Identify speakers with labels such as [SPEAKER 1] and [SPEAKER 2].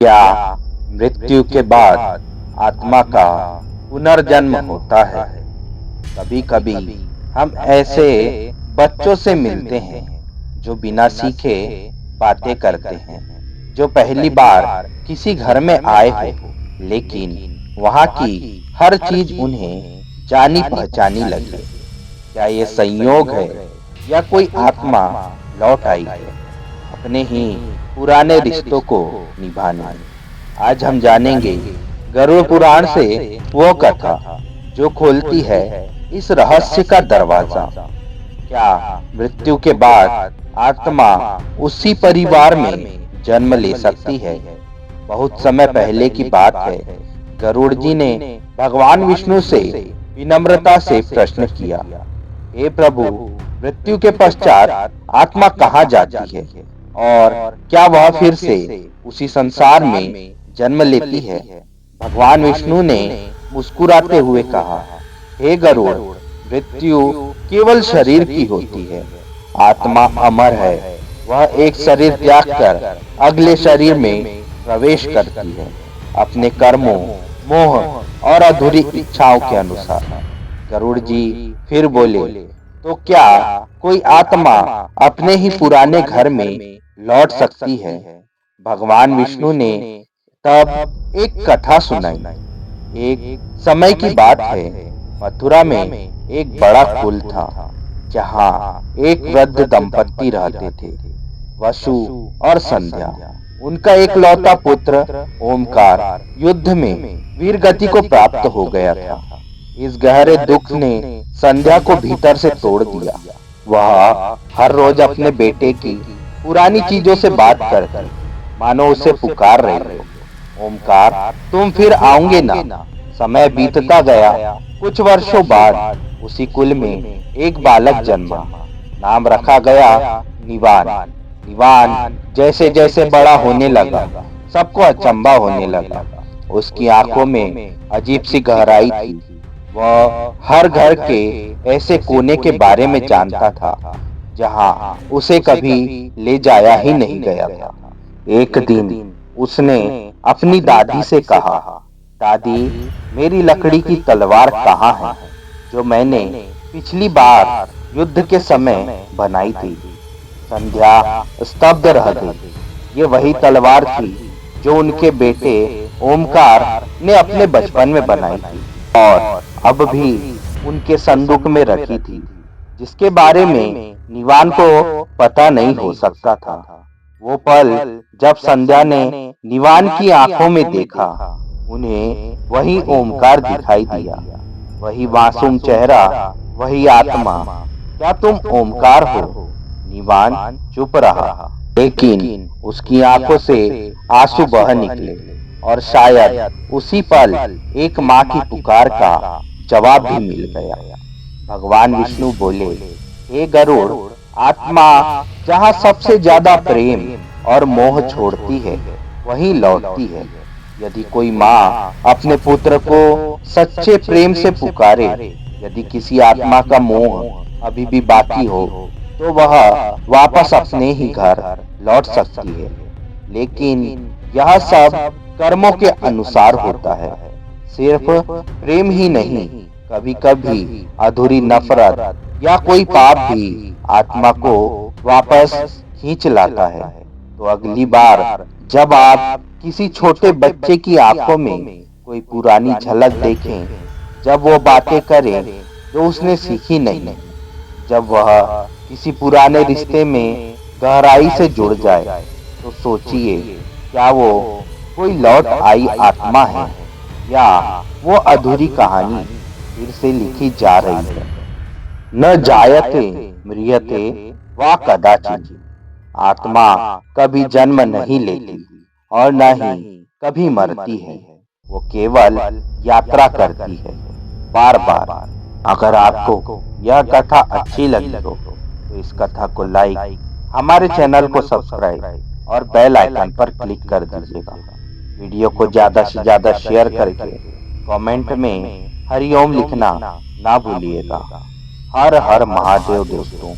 [SPEAKER 1] क्या मृत्यु के बाद आत्मा का पुनर्जन्म होता है? कभी कभी हम ऐसे बच्चों से मिलते हैं जो बिना सीखे बातें करते हैं, जो पहली बार किसी घर में आए हो, लेकिन वहाँ की हर चीज उन्हें जानी पहचानी लगे। क्या ये संयोग है या कोई आत्मा लौट आई है अपने ही पुराने रिश्तों को निभाने? आज हम जानेंगे गरुड़ पुराण से वो कथा जो खोलती है इस रहस्य का दरवाजा। क्या मृत्यु के बाद आत्मा उसी परिवार में जन्म ले सकती है? बहुत समय पहले की बात है। गरुड़ जी ने भगवान विष्णु से विनम्रता से प्रश्न किया, हे प्रभु, मृत्यु के पश्चात आत्मा कहाँ जाती है और क्या वह फिर से उसी संसार में जन्म लेती है? भगवान विष्णु ने मुस्कुराते हुए कहा, हे गरुड़, मृत्यु केवल शरीर की होती है, आत्मा अमर है। वह एक शरीर त्याग कर अगले शरीर में प्रवेश करती है, अपने कर्मों, मोह और अधूरी इच्छाओं के अनुसार। गरुड़ जी फिर बोले, तो क्या कोई आत्मा अपने ही पुराने घर में लौट सकती है? भगवान विष्णु ने तब एक कथा सुनाई। एक समय की बात है, मथुरा में एक बड़ा कुल था जहाँ एक वृद्ध दंपत्ति रहते थे, वसु और संध्या। उनका एकलौता पुत्र ओमकार युद्ध में वीर गति को प्राप्त हो गया था। इस गहरे दुख ने संध्या को भीतर से तोड़ दिया। वह हर रोज अपने बेटे की पुरानी चीजों से बात करती, मानो उसे पुकार रही हो, ओमकार, तुम फिर आओगे ना? समय बीतता गया। कुछ वर्षों बाद उसी कुल में एक बालक जन्मा। नाम रखा गया निवान। निवान जैसे जैसे बड़ा होने लगा, सबको अचंभा होने लगा। उसकी आंखों में अजीब सी गहराई थी। वह हर घर के ऐसे कोने के बारे में जानता था जहां उसे कभी ले जाया ही नहीं गया था। एक दिन उसने अपनी दादी से कहा, दादी, मेरी लकड़ी की तलवार कहाँ है जो मैंने पिछली बार युद्ध के समय बनाई थी? संध्या स्तब्ध रह गई। ये वही तलवार थी जो उनके बेटे ओमकार ने अपने बचपन में बनाई थी और अब भी उनके संदूक में रखी थी, जिसके बारे में निवान को पता नहीं हो सकता था। वो पल जब संध्या ने निवान की आंखों में देखा, उन्हें वही ओमकार दिखाई दिया, वही मासूम चेहरा, वही आत्मा। क्या तुम ओमकार हो? निवान चुप रहा, लेकिन उसकी आंखों से आंसू बह निकले और शायद उसी पल एक माँ की पुकार का जवाब भी मिल गया। भगवान विष्णु बोले, हे गरुड़, आत्मा जहाँ सबसे ज्यादा प्रेम और मोह छोड़ती है वहीं लौटती है। यदि कोई माँ अपने पुत्र को सच्चे प्रेम से पुकारे, यदि किसी आत्मा का मोह अभी भी बाकी हो, तो वह वापस अपने ही घर लौट सकती है। लेकिन यह सब कर्मों के अनुसार होता है। सिर्फ प्रेम ही नहीं, कभी कभी अधूरी नफरत या कोई पाप भी आत्मा को वापस खींच लाता है। तो अगली बार जब आप किसी छोटे बच्चे की आंखों में कोई पुरानी झलक देखें, जब वो बातें करे जो उसने सीखी नहीं, जब वह किसी पुराने रिश्ते में गहराई से जुड़ जाए, तो सोचिए, क्या वो कोई लौट आई आत्मा है या वो अधूरी कहानी फिर से लिखी जा रही है? न जायते म्रियते वा कदाचित। आत्मा कभी जन्म नहीं लेती और न ही कभी मरती है। वो केवल यात्रा करती है, बार बार। अगर आपको यह कथा अच्छी लगी हो तो इस कथा को लाइक, हमारे चैनल को सब्सक्राइब और बेल आइकन पर क्लिक कर दीजिएगा। वीडियो को ज्यादा से ज्यादा शेयर करके कमेंट में हरिओम लिखना ना भूलिएगा। हर हर महादेव दोस्तों।